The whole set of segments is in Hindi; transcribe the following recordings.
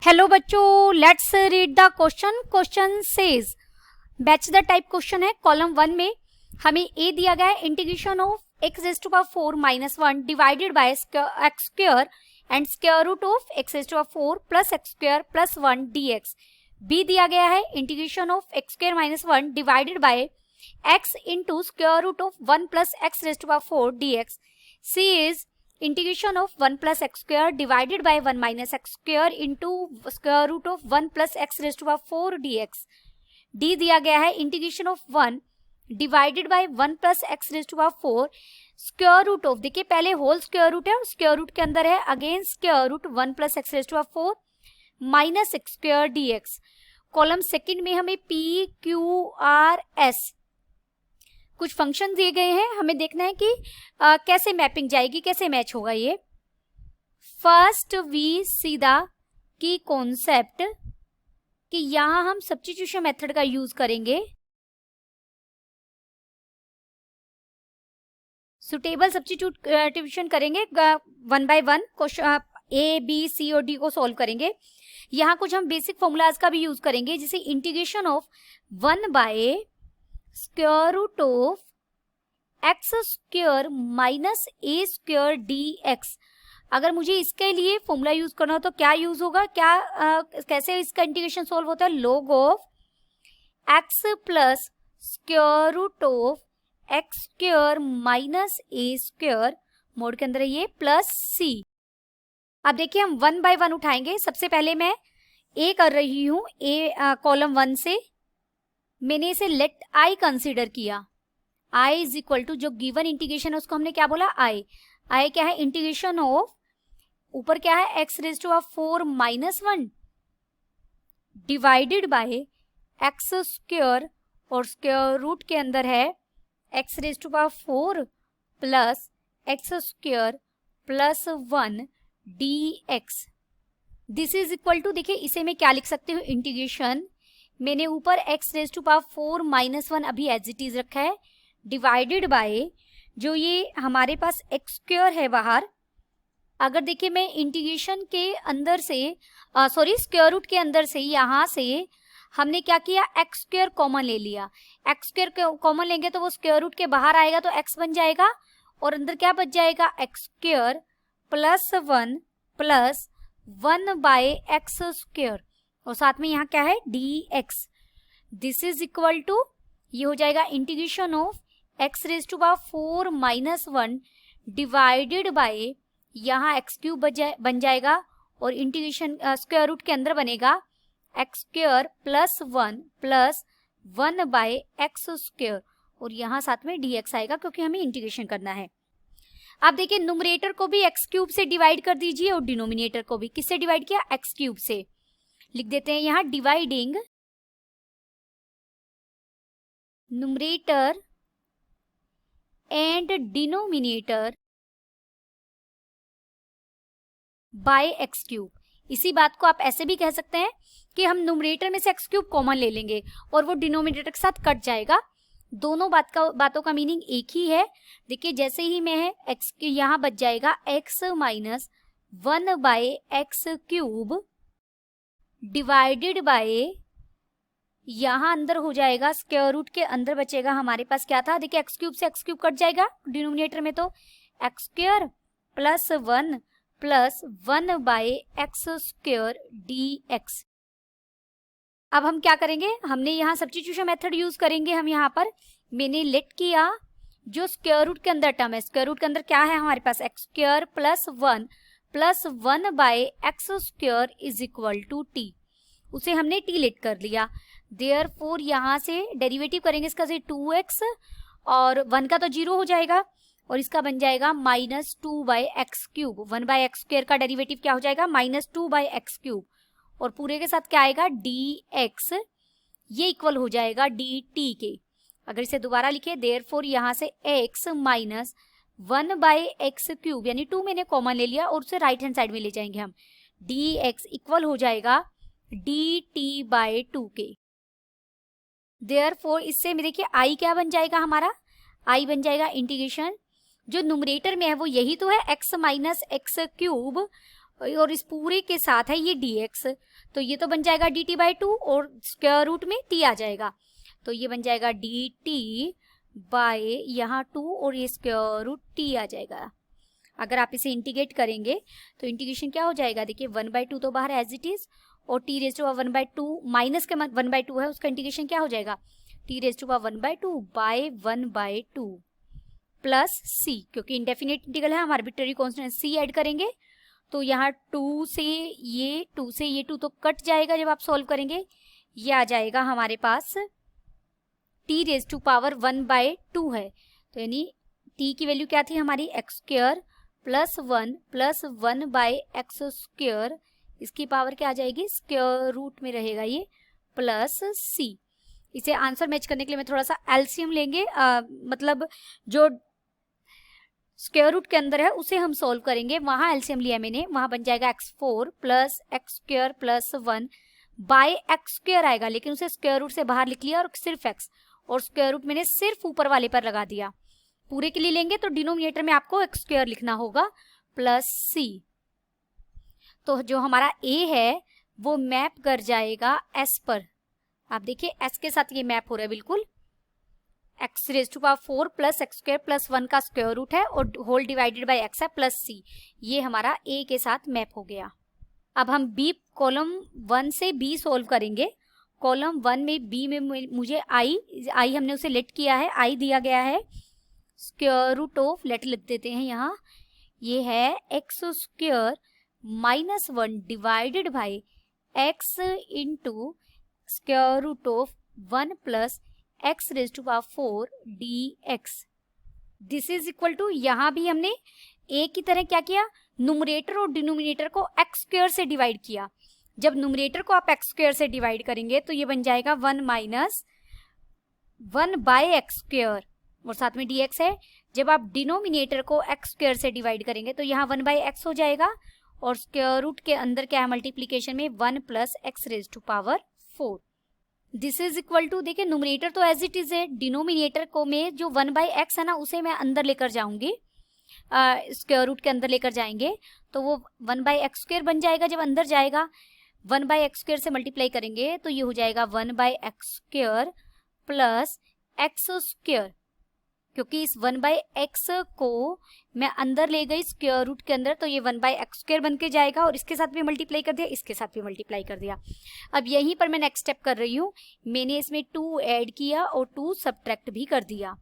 हेलो बच्चों, let's read the question. Question says batch the type question है। कॉलम 1 में हमें ए दिया गया है, integration of x raise to power 4 minus 1 divided by x square and square root of x raise to power 4 plus x square plus 1 dx। B दिया गया है, integration of x square minus 1 divided by x into square root of 1 plus x raise to power 4 dx। C is integration of 1 plus x square divided by 1 minus x square into square root of 1 plus x raise to power 4 dx। D दिया गया है, integration of 1 divided by 1 plus x raise to power 4 square root of, देखिए पहले होल स्क्वायर रूट है, स्क्वायर रूट के अंदर है again square root 1 plus x raise to power 4 minus x square dx। Column second में हमें पी क्यू आर एस कुछ फंक्शन दिए गए हैं, हमें देखना है कि कैसे मैपिंग जाएगी, कैसे मैच होगा ये। First we see the key concept कि यहां हम सब्स्टिट्यूशन मेथड का यूज करेंगे। सुटेबल सब्स्टिट्यूशन करेंगे, 1 by 1 question A B C और डी को सॉल्व करेंगे। यहाँ कुछ हम बेसिक फॉर्मूलाज का भी यूज करेंगे, जैसे integration of 1 by square root of x square minus a square dx। अगर मुझे इसके लिए फॉर्मूला यूज करना हो तो क्या यूज होगा, कैसे इसका इंटीग्रेशन सॉल्व होता है, log of x plus square root of x square minus a square, mod के अंदर है ये, प्लस सी। अब देखिए हम 1 बाय 1 उठाएंगे। सबसे पहले मैं ए कर रही हूं, ए कॉलम 1 से मैंने इसे लेट आई कंसीडर किया। आई इज इक्वल टू, जो गिवन इंटीग्रेशन है उसको हमने क्या बोला, आई। आई क्या है, इंटीग्रेशन ऑफ, ऊपर क्या है x raise to power 4 minus 1 divided by x square और स्क्वायर रूट के अंदर है x raise to power 4 plus x square plus 1 dx। This is equal to, देखिए इसे मैं क्या लिख सकती हूँ, इंटीग्रेशन, मैंने ऊपर x raise to power 4 minus 1 अभी एज इट इज रखा है, डिवाइडेड बाय जो ये हमारे पास एक्स स्क्वायर है बाहर। अगर देखिए मैं इंटीग्रेशन के अंदर से स्क्वायर रूट के अंदर से यहाँ से हमने क्या किया, एक्स स्क्वायर कॉमन ले लिया। एक्स स्क्वायर कॉमन लेंगे तो वो स्क्वायर रूट के बाहर आएगा तो एक्स बन जाएगा और अंदर क्या बच जाएगा, x square plus 1 by x square और साथ में यहाँ क्या है dx। This is equal to, ये हो जाएगा integration of x raise to power 4 minus 1 divided by, यहाँ एक्स क्यूब बन जाएगा और इंटीग्रेशन स्क्वायर रूट के अंदर बनेगा x square plus 1 by x square और यहाँ साथ में dx आएगा क्योंकि हमें इंटीग्रेशन करना है। आप देखिए नुमरेटर को भी एक्स क्यूब से डिवाइड कर दीजिए और डिनोमिनेटर को भी किससे डिवाइड किया, एक्स क्यूब से। लिख देते हैं यहाँ dividing numerator and denominator by x cube. इसी बात को आप ऐसे भी कह सकते हैं कि हम नुमरेटर में से एक्स क्यूब कॉमन ले लेंगे और वो डिनोमिनेटर के साथ कट जाएगा। दोनों बातों का मीनिंग एक ही है। देखिए जैसे ही मैं एक्स के यहाँ बच जाएगा x minus 1 by x cube divided by, यहाँ अंदर हो जाएगा स्क्वायर रूट के अंदर बचेगा हमारे पास क्या था, देखिए एक्स क्यूब से एक्स क्यूब कट जाएगा डिनोमिनेटर में, तो x square plus 1 by x square dx। अब हम क्या करेंगे, हमने यहाँ सब्स्टिट्यूशन मेथड यूज करेंगे। हम यहाँ पर मैंने लेट किया जो स्क्वायर रूट के अंदर टर्म है, स्क्वायर रूट के अंदर क्या है हमारे पास, X square plus 1 by x square is equal to T, उसे हमने टी लेट कर लिया। देयरफॉर यहाँ से डेरिवेटिव करेंगे इसका से 2x और 1 का तो 0 हो जाएगा और इसका बन जाएगा minus 2 by x cube. 1 by x square का डेरिवेटिव क्या हो जाएगा, माइनस 2 बाय एक्स क्यूब और पूरे के साथ क्या आएगा dx, ये इक्वल हो जाएगा dt के। अगर इसे दोबारा लिखे, देयरफॉर यहाँ से x minus 1 by x cube यानी 2 मैंने कॉमन ले लिया और उसे राइट हैंड साइड में ले जाएंगे हम, dx इक्वल हो जाएगा dt बाय 2 के। देयरफॉर इससे में देखिए i क्या बन जाएगा हमारा, i बन जाएगा इंटीग्रेशन, जो नुमरेटर में है वो यही तो है x माइनस एक्स क्यूब और इस पूरे के साथ है ये dx, तो ये तो बन जाएगा dt/2 और स्क्वायर रूट में t आ जाएगा, तो ये बन जाएगा dt बाय यहाँ 2 और ये स्क्वायर रूट t आ जाएगा। अगर आप इसे इंटीग्रेट करेंगे तो इंटीग्रेशन क्या हो जाएगा, देखिए 1/2 तो बाहर एज इट इज, और t raise to power 1/2 minus के 1/2 है, उसका इंटीग्रेशन क्या हो जाएगा, t raise to power 1/2 by 1/2 plus c, क्योंकि इंडेफिनिट इंटीग्रल है हम आर्बिट्ररी कांस्टेंट c ऐड करेंगे, तो यहाँ 2 से ये 2 तो कट जाएगा जब आप सॉल्व करेंगे, ये आ जाएगा हमारे पास t रेज़ टू पावर 1/2 है, तो यानी t की वैल्यू क्या थी हमारी x² प्लस 1/x², इसकी पावर क्या आ जाएगी, स्क्वायर रूट में रहेगा ये प्लस c। इसे आंसर मैच करने के लिए मैं थोड़ा सा एलसीएम लेंगे, मतलब जो स्क्वायर रूट के अंदर है उसे हम सॉल्व करेंगे, वहां एलसीएम लिया मैंने, वहां बन जाएगा x4 plus x² plus 1 bye x² आएगा, लेकिन उसे स्क्वायर रूट से बाहर लिख लिया और सिर्फ x, और स्क्वायर रूट मैंने सिर्फ ऊपर वाले पर लगा दिया। पूरे के लिए लेंगे तो डिनोमिनेटर में आपको x² लिखना होगा प्लस c, तो जो हमारा a है वो मैप कर जाएगा s पर, आप देखिए s के साथ ये मैप हो रहा है बिल्कुल, x raise to power 4 plus x² plus 1 का स्क्वायर रूट है और होल डिवाइडेड बाय x है प्लस c, ये हमारा a के साथ मैप हो गया। अब हम b कॉलम 1 से b सॉल्व करेंगे। कॉलम 1 में b में मुझे i हमने उसे लेट किया है, i दिया गया है स्क्वायर रूट ऑफ, लेट लिख देते हैं यहाँ, ये है x² minus 1 divided by x into square root of 1 plus x raise to power 4 dx। This is equal to, यहाँ भी हमने a की तरह क्या किया, न्यूमरेटर और डिनोमिनेटर को x² से डिवाइड किया। जब न्यूमरेटर को आप x² से डिवाइड करेंगे तो ये बन जाएगा 1 माइनस 1/x², और साथ में dx है। जब आप डिनोमिनेटर को x² से डिवाइड करेंगे तो यहाँ 1/x हो जाएगा, और स्क्वायर रूट के अंदर क्या है मल्टीप्लीकेशन में 1 plus x raise to power 4। This is equal to, देखिए न्यूमरेटर तो एज इट इज है, डिनोमिनेटर को में जो 1/x है ना उसे मैं अंदर लेकर जाऊंगी, स्क्वायर रूट के अंदर लेकर जाएंगे तो वो 1/x² बन जाएगा। जब अंदर जाएगा 1/x² से मल्टीप्लाई करेंगे तो ये हो जाएगा 1/x² प्लस x², क्योंकि इस 1/x को मैं अंदर ले गई स्क्वायर रूट के अंदर, तो ये 1/x² बन के जाएगा, और इसके साथ भी मल्टीप्लाई कर दिया, इसके साथ भी मल्टीप्लाई कर दिया। अब यहीं पर मैं नेक्स्ट स्टेप कर रही हूँ, मैंने इसमें 2 ऐड किया और 2 सब्ट्रैक्ट भी कर दिया,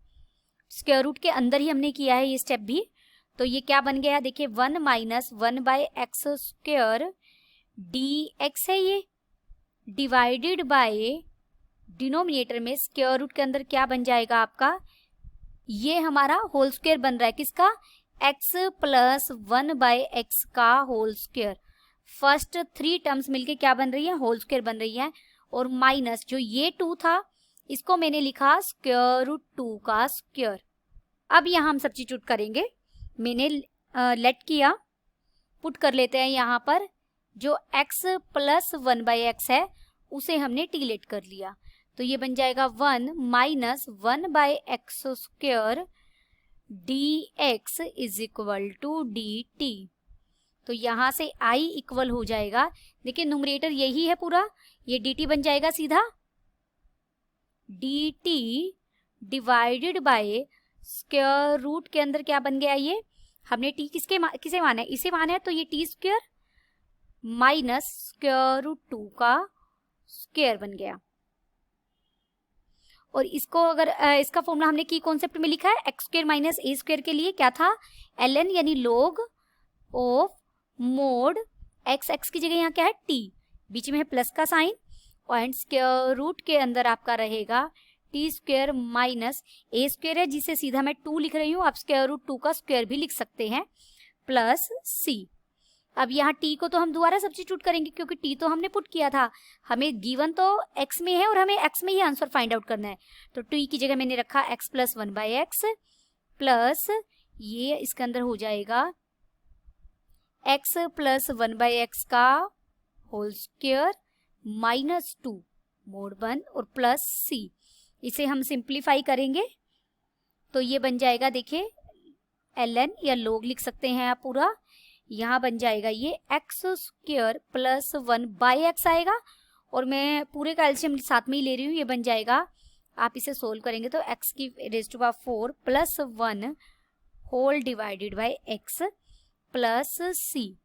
स्क्वायर रूट के अंदर ही हमने किया है ये स्टेप भी, तो ये क्या बन गया, देखिए 1 माइनस 1/x² dx है ये, डिवाइडेड बाय डिनोमिनेटर में स्क्वायर रूट के अंदर क्या बन जाएगा आपका, ये हमारा होल स्क्वायर बन रहा है किसका, x प्लस 1/x का होल स्क्वायर। फर्स्ट 3 टर्म्स मिलके क्या बन रही है, होल स्क्वायर बन रही है, और माइनस जो ये 2 था इसको मैंने लिखा स्क्वायर रूट 2 का स्क्वायर। अब यहाँ हम सब्स्टिट्यूट करेंगे, मैंने लेट किया, पुट कर लेते हैं यहाँ पर, जो x प्लस 1/x है उसे हमने टी लेट कर लिया, तो ये बन जाएगा 1 minus 1/x² dx is equal to dt। तो यहाँ से i इक्वल हो जाएगा, देखिए न्यूमरेटर यही है पूरा, ये dt बन जाएगा सीधा dt divided by square root के अंदर क्या बन गया, ये हमने t किसे माना है, इसे माना है, तो ये t² माइनस स्क्वायर रूट 2 का स्क्वायर बन गया। और इसको अगर इसका फॉर्मूला हमने की कॉन्सेप्ट में लिखा है, x² माइनस a² के लिए क्या था, ln यानी log ऑफ मोड x की जगह यहाँ क्या है t, बीच में है प्लस का साइन, और स्क्वायर रूट के अंदर आपका रहेगा t² माइनस a² है, जिसे सीधा मैं 2 लिख रही हूँ, आप स्क्वायर रूट 2 का स्क्वायर भी लिख सकते हैं, प्लस c। अब यहाँ t को तो हम दोबारा सब्स्टिट्यूट करेंगे, क्योंकि t तो हमने पुट किया था, हमें गिवन तो x में है और हमें x में ही आंसर फाइंड आउट करना है, तो t की जगह मैंने रखा x प्लस 1/x प्लस ये इसके अंदर हो जाएगा x प्लस 1/x का होल स्क्वायर माइनस 2 मोड 1 और प्लस c। इसे हम सिंप्लीफाई करेंगे तो ये बन जाएगा, देखिए ln या log लिख सकते हैं आप पूरा, यहाँ बन जाएगा ये X square plus 1 by x आएगा, और मैं पूरे का एलसीएम साथ में ही ले रही हूँ, ये बन जाएगा, आप इसे सोल्व करेंगे तो एक्स की raise to power 4 plus 1 whole divided by x plus C.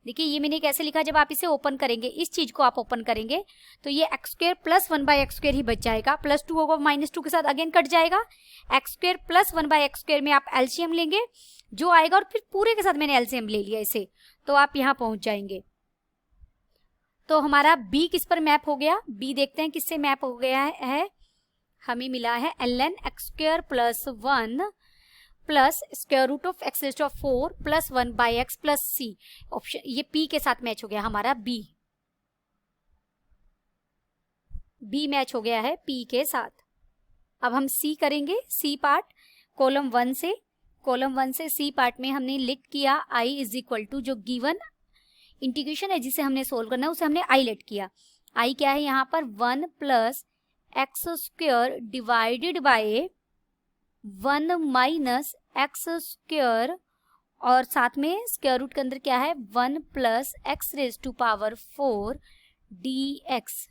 देखिए ये मैंने कैसे लिखा, जब आप इसे ओपन करेंगे, इस चीज को आप ओपन करेंगे तो ये X square plus 1 by X square ही बच जाएगा, प्लस 2 होगा -2 के साथ अगेन कट जाएगा, x square plus 1 by X square में आप एलसीएम लेंगे जो आएगा, और फिर पूरे के साथ मैंने एलसीएम ले लिया इसे, तो आप यहाँ पहुंच जाएंगे। तो हमारा बी किस पर मैप हो गया, बी देखते हैं किससे मैप हो गया है। हमें मिला है ln x square plus 1 plus square root of x raise to power 4 plus 1 by x plus c. Option ये पी के साथ मैच हो गया हमारा, बी मैच हो गया है पी के साथ। अब हम सी करेंगे, सी पार्ट कॉलम 1 से सी पार्ट में हमने लिख किया आई इज इक्वल टू, जो गिवन इंटीग्रेशन है जिसे हमने सोल्व करना है उसे हमने आई लेट किया। आई क्या है यहाँ पर 1 plus x square divided by 1 minus x square, और साथ में स्क्वायर रूट के अंदर क्या है 1 plus x raise to power 4 dx।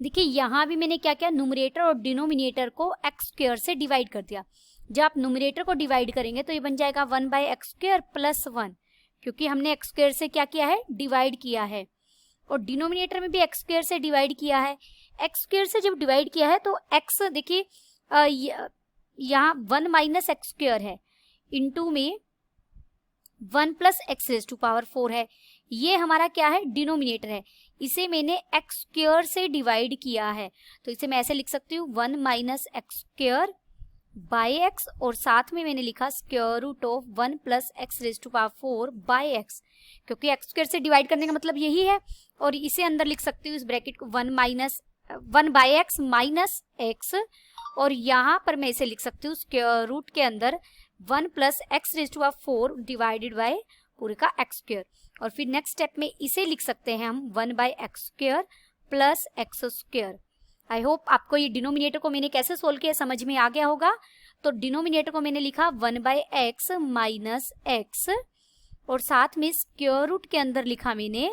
देखिए यहाँ भी मैंने क्या किया, न्यूमरेटर और डिनोमिनेटर को एक्स स्क्वायर से डिवाइड कर दिया। जब आप न्यूमरेटर को डिवाइड करेंगे तो ये बन जाएगा 1 बाई एक्स स्क्वायर प्लस 1, क्योंकि हमने एक्स स्क्वायर से क्या किया है, डिवाइड किया है, और डिनोमिनेटर में भी एक्स स्क्वायर से डिवाइड किया है। एक्स स्क्वायर से जब डिवाइड किया है तो एक्स देखिए यहाँ 1 माइनस एक्स स्क्वायर है, इनटू में 1 plus x raise to power 4 है, ये हमारा क्या है, डिनोमिनेटर है, इसे मैंने एक्स स्क्वायर से डिवाइड किया है, तो इसे मैं ऐसे लिख सकती हूँ 1 minus x square by x, और साथ में मैंने लिखा square root of 1 plus x raise to power 4 by x, क्योंकि एक्स स्क्वायर से डिवाइड करने का मतलब यही है, और इसे अंदर लिख सकती हूँ इस ब्रैकेट को 1 बाई एक्स माइनस एक्स, और यहाँ पर मैं इसे लिख सकती हूँ स्क्वायर रूट के अंदर 1 plus x raise to power 4 divided by पूरे का एक्स स्क्वायर, और फिर नेक्स्ट स्टेप में इसे लिख सकते हैं हम 1 by X square plus x square. I hope आपको ये डिनोमिनेटर को मैंने कैसे सोल्व किया समझ में आ गया होगा। तो डिनोमिनेटर को मैंने लिखा 1 बाई एक्स माइनस एक्स, और साथ में स्क्वायर रूट के अंदर लिखा मैंने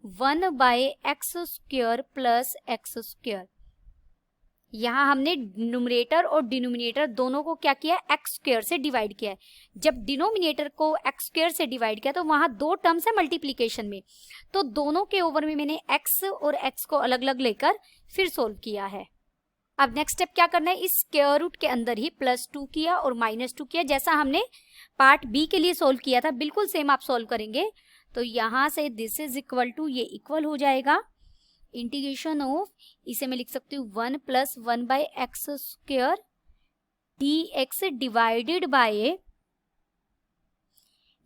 1 by X square plus x square. यहाँ हमने न्यूमरेटर और डिनोमिनेटर दोनों को क्या किया, एक्स स्क्वायर से डिवाइड किया है। जब डिनोमिनेटर को एक्स स्क्वायर से डिवाइड किया तो वहां दो टर्म्स है मल्टीप्लिकेशन में, तो दोनों के ओवर में मैंने एक्स और एक्स को अलग अलग लेकर फिर सोल्व किया है। अब नेक्स्ट स्टेप क्या करना है, इस स्क्वायर रूट के अंदर ही +2 किया और -2 किया, जैसा हमने पार्ट बी के लिए सोल्व किया था बिल्कुल सेम आप सोल्व करेंगे। तो यहाँ से दिस इज इक्वल टू, ये इक्वल हो जाएगा इंटीग्रेशन ऑफ, इसे मैं लिख सकती हूँ 1 plus 1 by X square dx divided by,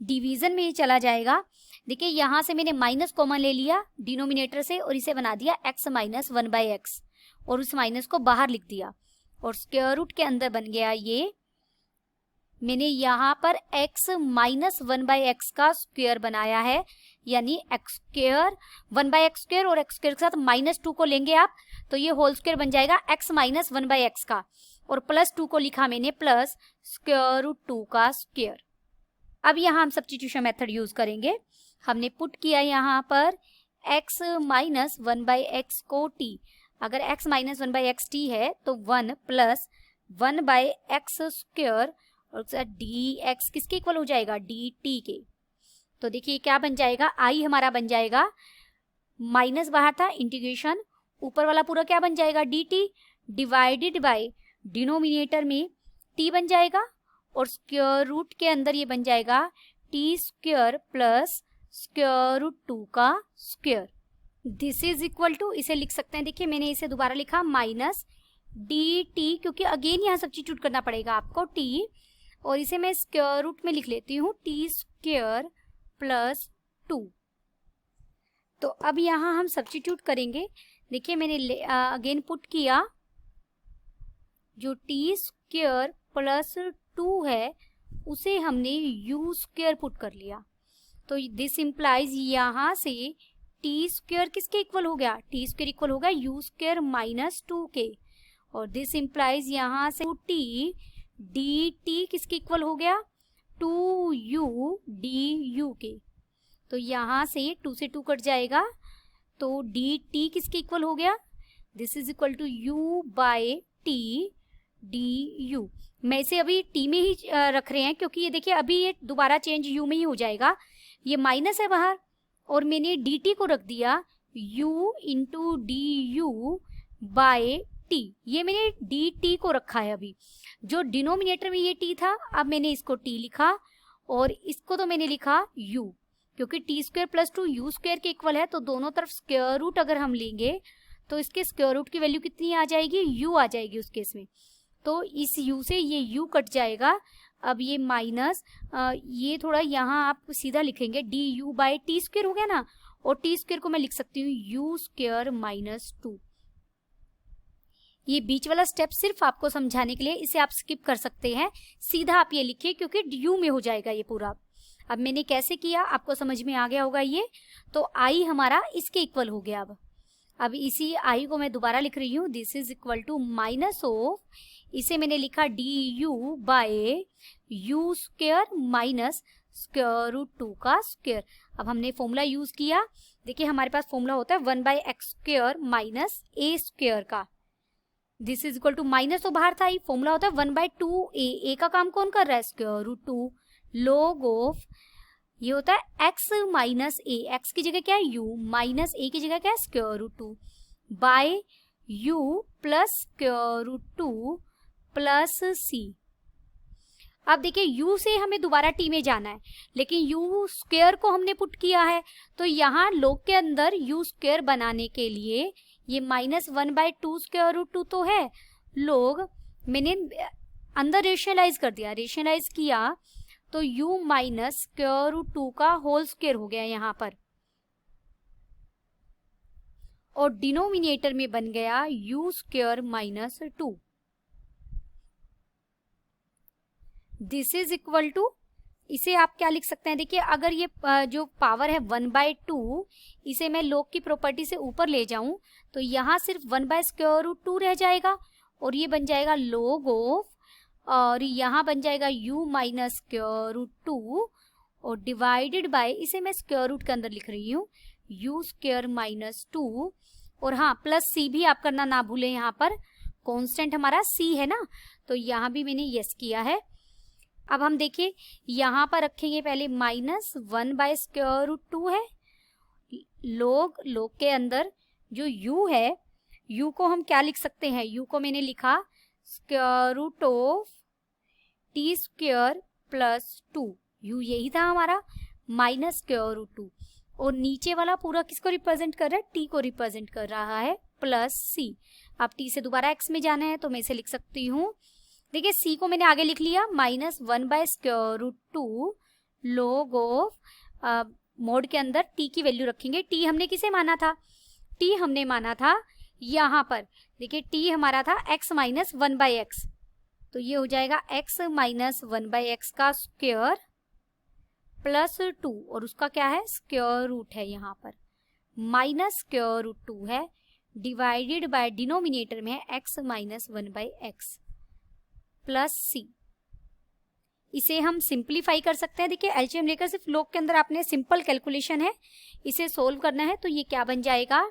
division में ये चला जाएगा। देखिए यहाँ से मैंने माइनस कॉमन ले लिया डिनोमिनेटर से और इसे बना दिया x माइनस 1 बाई एक्स, और उस माइनस को बाहर लिख दिया, और स्क्वायर रूट के अंदर बन गया ये, मैंने यहाँ पर x माइनस 1 बाई एक्स का स्क्वायर बनाया है, यानी x square 1 by X square और एक्स स्क्वायर के साथ -2 को लेंगे आप, तो ये होल स्क्वायर बन जाएगा x माइनस 1 बाई एक्स का, और +2 को लिखा मैंने प्लस स्क्वायर रूट 2 का स्क्वायर। अब यहाँ हम सब्स्टिट्यूशन मेथड यूज करेंगे। हमने पुट किया यहाँ पर x माइनस 1 बाई एक्स को t, अगर x minus 1 by x t है तो 1 प्लस 1 बाई एक्स स्क्वायर और dx किसके इक्वल हो जाएगा, dt के। तो देखिए क्या बन जाएगा, i हमारा बन जाएगा, माइनस बाहर था, इंटीग्रेशन ऊपर वाला पूरा क्या बन जाएगा, dt डिवाइडेड बाय डिनोमिनेटर में t बन जाएगा, और स्क्वायर रूट के अंदर ये बन जाएगा t square plus square root 2 का square. This is equal to, इसे लिख सकते हैं, देखिए मैंने इसे दोबारा लिखा माइनस dt, क्योंकि अगेन यहाँ सब्स्टिट्यूट करना पड़ेगा आपको t, और इसे मैं स्क्वायर रूट में लिख लेती हूँ t स्क्वायर प्लस 2। तो अब यहाँ हम सब्स्टिट्यूट करेंगे। देखिए मैंने अगेन पुट किया, जो t स्क्वायर प्लस 2 है उसे हमने u स्क्वायर पुट कर लिया, तो दिस इम्प्लाइज यहाँ से t स्क्वायर किसके इक्वल हो गया, t स्क्वायर इक्वल हो गया u स्क्वायर माइनस 2 के, और दिस इम्प्लाइज यहाँ से t dt किसके इक्वल हो गया, 2u du के। तो यहाँ से 2 से 2 कट जाएगा, तो डी टी किसके इक्वल हो गया, this is equal to u by t d u. मैं इसे अभी टी में ही रख रहे हैं क्योंकि ये देखिए अभी ये दोबारा चेंज यू में ही हो जाएगा, ये माइनस है बाहर और मैंने डी टी को रख दिया u into d u by t. ये मैंने डी टी को रखा है अभी, जो डिनोमिनेटर में ये t था अब मैंने इसको t लिखा और इसको तो मैंने लिखा u, क्योंकि T square plus 2 you square के इक्वल है, तो दोनों तरफ स्क्वायर रूट अगर हम लेंगे तो इसके स्क्वायर रूट की वैल्यू कितनी आ जाएगी, u आ जाएगी उस केस में। तो इस u से ये u कट जाएगा, अब ये माइनस ये थोड़ा यहाँ आप सीधा लिखेंगे D you by T square हो गया ना, और टी स्क्वायर को मैं लिख सकती हूँ यू स्क्वायर माइनस 2। ये बीच वाला स्टेप सिर्फ आपको समझाने के लिए, इसे आप स्किप कर सकते हैं, सीधा आप ये लिखिए क्योंकि यू में हो जाएगा ये पूरा। अब मैंने कैसे किया आपको समझ में आ गया होगा ये, तो आई हमारा इसके इक्वल हो गया। अब इसी आई को मैं दोबारा लिख रही हूँ, this is equal to minus of, इसे मैंने लिखा d u by u square minus square root 2 का स्क्वायर। अब हमने फॉर्मूला यूज किया, देखिए हमारे पास फॉर्मूला होता है 1 by x square minus a square का, this is equal to minus तो बाहर था, फॉर्मूला होता है 1 बाय 2 ए का काम कौन कर रहा है, स्क्वायर रूट 2 log ऑफ, ये होता है x माइनस ए, एक्स की जगह क्या है u, माइनस ए की जगह क्या है square root 2 by u plus square root 2 plus C. अब देखिए u से हमें दोबारा t में जाना है, लेकिन u स्क्वायर को हमने पुट किया है, तो यहाँ log के अंदर u स्क्वायर बनाने के लिए ये माइनस 1 बाय 2 स्क्वायर रूट 2 तो है, log मैंने अंदर रेशनलाइज कर दिया, रेशनलाइज किया तो u माइनस स्क्वायर रूट 2 का होल स्क्वायर हो गया यहाँ पर, और डिनोमिनेटर में बन गया u square minus 2। This is equal to, इसे आप क्या लिख सकते हैं, देखिए अगर ये जो पावर है 1 बाय 2, इसे मैं log की प्रॉपर्टी से ऊपर ले जाऊं तो यहाँ सिर्फ 1 बाय स्क्वायर रूट 2 रह जाएगा, और ये बन जाएगा log ऑफ, और यहाँ बन जाएगा u माइनस स्क्वायर रूट 2 और डिवाइडेड बाय, इसे मैं स्क्वायर रूट के अंदर लिख रही हूँ u स्क्वायर माइनस 2, और हाँ प्लस c भी आप करना ना भूलें, यहाँ पर कांस्टेंट हमारा c है ना, तो यहाँ भी मैंने यस किया है। अब हम देखिए यहाँ पर रखेंगे पहले माइनस 1 बाय स्क्वायर रूट 2 है, log के अंदर जो u है, u को हम क्या लिख सकते हैं, u को मैंने लिखा square root of t square plus 2, u यही था हमारा, माइनस स्क्वायर रूट 2, और नीचे वाला पूरा किसको रिप्रेजेंट कर रहा है, t को रिप्रेजेंट कर रहा है, प्लस c। अब t से दोबारा x में जाना है तो मैं इसे लिख सकती हूँ, देखिए c को मैंने आगे लिख लिया minus 1 by square root 2 log of, mod के अंदर t की वैल्यू रखेंगे, t हमने किसे माना था, t हमने माना था यहाँ पर, देखिए t हमारा था x माइनस 1 बाई एक्स, तो ये हो जाएगा x माइनस 1 बाई एक्स का स्क्वायर प्लस 2, और उसका क्या है स्क्वायर रूट है, यहाँ पर माइनस स्क्वायर रूट 2 है, डिवाइडेड बाय डिनोमिनेटर में है x minus 1 by x plus c। इसे हम सिंप्लीफाई कर सकते हैं, देखिए एलसीएम लेकर सिर्फ log के अंदर आपने सिंपल कैलकुलेशन है, इसे सोल्व करना है, तो ये क्या बन जाएगा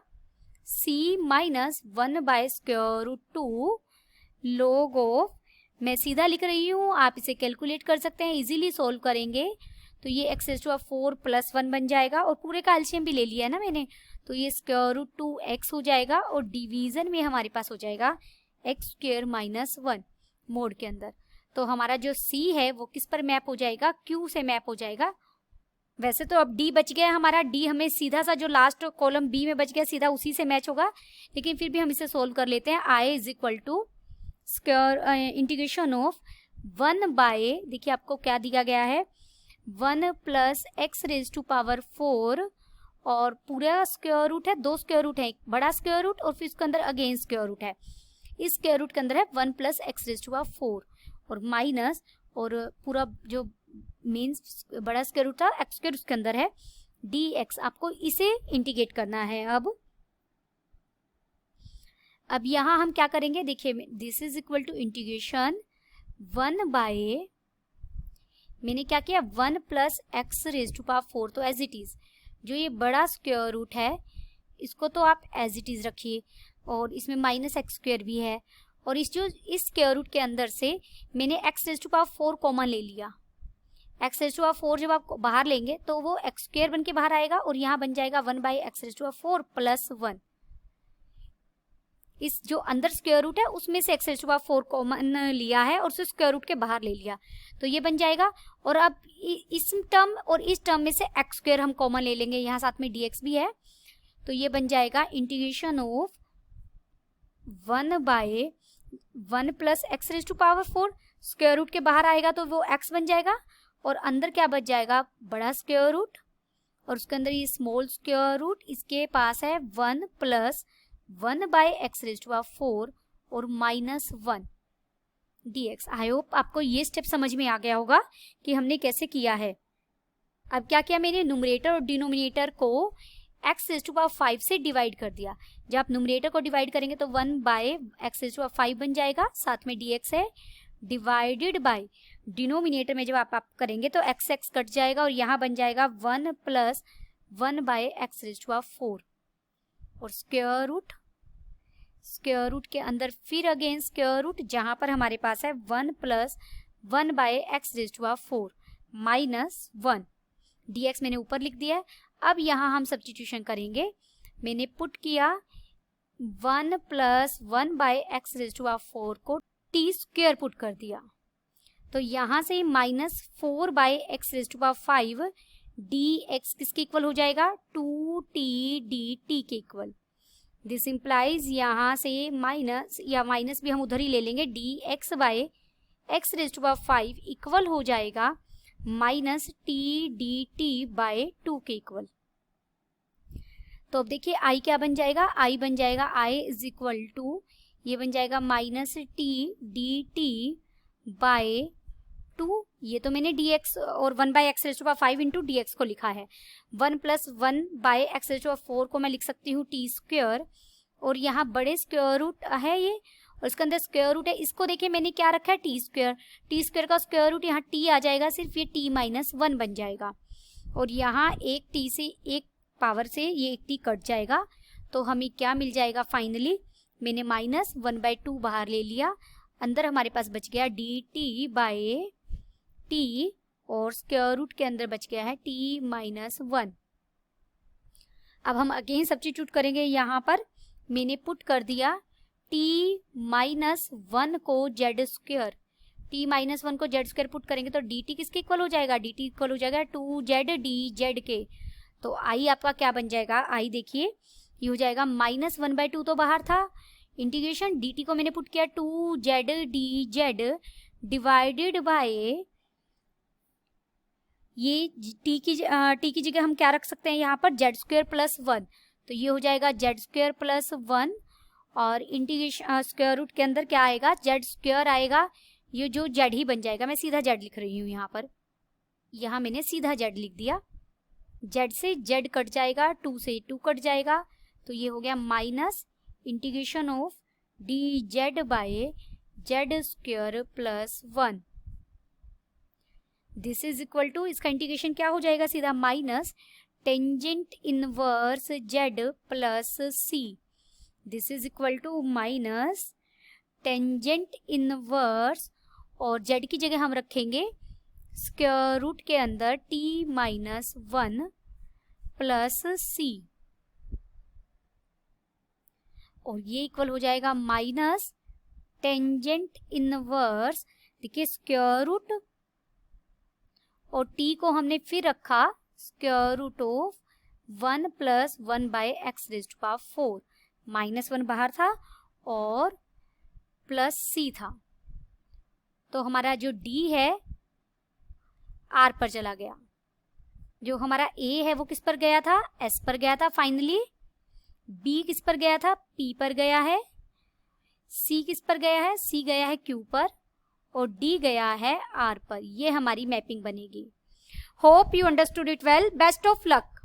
c minus 1 by square root 2 log of, मैं सीधा लिख रही हूँ, आप इसे कैलकुलेट कर सकते हैं, इजीली सोल्व करेंगे तो ये x टू 4 प्लस 1 बन जाएगा, और पूरे का एलसीएम भी ले लिया है ना मैंने, तो ये स्क्वायर रूट 2x हो जाएगा, और डिवीजन में हमारे पास हो जाएगा x स्क्वायर माइनस 1 मोड के अंदर। तो हमारा जो c है वो किस पर मैप हो जाएगा, q से मैप हो जाएगा। वैसे तो अब d बच गया है हमारा, d हमें सीधा सा जो लास्ट कॉलम b में बच गया सीधा उसी से मैच होगा, लेकिन फिर भी हम इसे सोल्व कर लेते हैं। i is equal to square integration of 1 by, देखिए आपको क्या दिया गया है 1 plus x raise to power 4, और पूरा स्क्वायर रूट है, 2 स्क्वायर रूट है, एक बड़ा स्क्वायर रूट और फिर इसके अंदर अगेन स्क्वायर रूट है, इस स्क्वायर रूट के अंदर है 1 plus x raise to power 4 और माइनस, और पूरा जो मेन बड़ा स्क्वायर रूट था एक्स स्क्वायर उसके अंदर है dx, आपको इसे इंटीग्रेट करना है। अब यहाँ हम क्या करेंगे, देखिए this is equal to integration 1 by, मैंने क्या किया 1 plus x raise to power 4, तो एज इट इज जो ये बड़ा स्क्वायर रूट है इसको तो आप एज इट इज रखिए, और इसमें माइनस एक्स स्क्वायर भी है, और इस स्क्वायर रूट के अंदर से मैंने x raise to power 4 common ले लिया। एक्स रेज़ टू पावर 4 जब आप बाहर लेंगे तो वो एक्स स्क्वायर बन के बाहर आएगा, और यहाँ बन जाएगा 1 by x raise to power 4 plus 1। इस जो अंदर स्क्वायर रूट है उसमें से x raise to power 4 common लिया है और उसे स्क्वायर रूट के बाहर ले लिया, तो ये बन जाएगा। और अब इस टर्म और इस टर्म में से एक्स स्क्वायर हम कॉमन ले लेंगे, यहाँ साथ में dx भी है, तो ये बन जाएगा integration of 1 by 1 plus x raise to power 4। Square root के बाहर आएगा तो वो x बन जाएगा, और अंदर क्या बच जाएगा, बड़ा स्क्वायर रूट, और उसके अंदर ये स्मॉल स्क्वायर रूट, इसके पास है 1 plus 1 by x raise to power 4 और माइनस 1 dx। आई होप आपको ये स्टेप समझ में आ गया होगा कि हमने कैसे किया है। अब क्या किया, मैंने न्यूमरेटर और डिनोमिनेटर को एक्स रेज़ टू पावर 5 से डिवाइड कर दिया। जब आप न्यूमरेटर को डिवाइड करेंगे तो 1 by x raise to power 5 बन जाएगा, साथ में dx है, डिवाइडेड बाय डिनोमिनेटर में जब आप करेंगे तो एक्स एक्स कट जाएगा, और यहाँ बन जाएगा 1 plus 1 by x raise to power 4 और स्क्वायर रूट के अंदर फिर अगेन स्क्वायर रूट, जहां पर हमारे पास है 1 plus 1 by x raise to power 4 minus 1 dx मैंने ऊपर लिख दिया है। अब यहाँ हम सब्स्टिट्यूशन करेंगे। मैंने पुट किया 1 plus 1 by x raise to power 4 को टी स्क्वायर पुट कर दिया, तो यहाँ से minus 4 by x raise to power 5 dx किसके इक्वल हो जाएगा, 2t dt के इक्वल। दिस इम्प्लाइज यहाँ से माइनस, या माइनस भी हम उधर ही ले लेंगे, dx by x raise to power 5 equal हो जाएगा minus t d t by 2 के इक्वल। तो अब देखिए i क्या बन जाएगा, i बन जाएगा i इज इक्वल टू, ये बन जाएगा minus t d t by 2। ये तो मैंने dx और 1 by x raise to power 5 into dx को लिखा है। 1 plus 1 by x raise to power 4 को मैं लिख सकती हूँ टी स्क्वायर, और यहाँ बड़े स्क्वायर रूट है ये, और इसके अंदर स्क्वायर रूट है, इसको देखिए मैंने क्या रखा है, टी स्क्वायर का स्क्वायर रूट यहाँ t आ जाएगा, सिर्फ ये t माइनस 1 बन जाएगा, और यहाँ एक t से एक पावर से ये एक t कट जाएगा, तो हमें क्या मिल जाएगा फाइनली, मैंने माइनस 1 बाय 2 बाहर ले लिया, अंदर हमारे पास बच गया dt बाय t, और स्क्वायर रूट के अंदर बच गया है t माइनस 1। अब हम अगेन सब्स्टिट्यूट करेंगे, यहाँ पर मैंने पुट कर दिया t माइनस 1 को z स्क्वायर, t माइनस 1 को z स्क्वायर पुट करेंगे तो dt किसके इक्वल हो जाएगा, dt इक्वल हो जाएगा 2z dz के। तो i आपका क्या बन जाएगा, i देखिए ये हो जाएगा माइनस 1 बाय 2 तो बाहर था, इंटीग्रेशन dt को मैंने पुट किया 2z dz डिवाइडेड बाय, ये t की जगह हम क्या रख सकते हैं यहाँ पर, z स्क्वायर प्लस 1, तो ये हो जाएगा z स्क्वायर प्लस 1, और इंटीग्रेशन स्क्वायर रूट के अंदर क्या आएगा, z स्क्वायर आएगा, ये जो z ही बन जाएगा। मैं सीधा z लिख रही हूँ यहाँ पर, यहाँ मैंने सीधा z लिख दिया, z से z कट जाएगा, 2 से 2 कट जाएगा, तो ये हो गया minus integration of dz by z square plus 1। This is equal to, इसका इंटीग्रेशन क्या हो जाएगा सीधा, minus tangent inverse z plus c। This is equal to minus tangent inverse, और z की जगह हम रखेंगे स्क्वायर रूट के अंदर t माइनस 1 प्लस c, और ये इक्वल हो जाएगा माइनस टेंजेंट इनवर्स, देखिए स्क्वायर रूट और t को हमने फिर रखा square root of 1 plus 1 by x raise to power 4, minus 1 बाहर था और प्लस c था, तो हमारा जो d है r पर चला गया, जो हमारा a है वो किस पर गया था, s पर गया था, फाइनली b किस पर गया था, p पर गया है, c किस पर गया है, c गया है q पर, और d गया है r पर। ये हमारी मैपिंग बनेगी। Hope you understood it well, best of luck.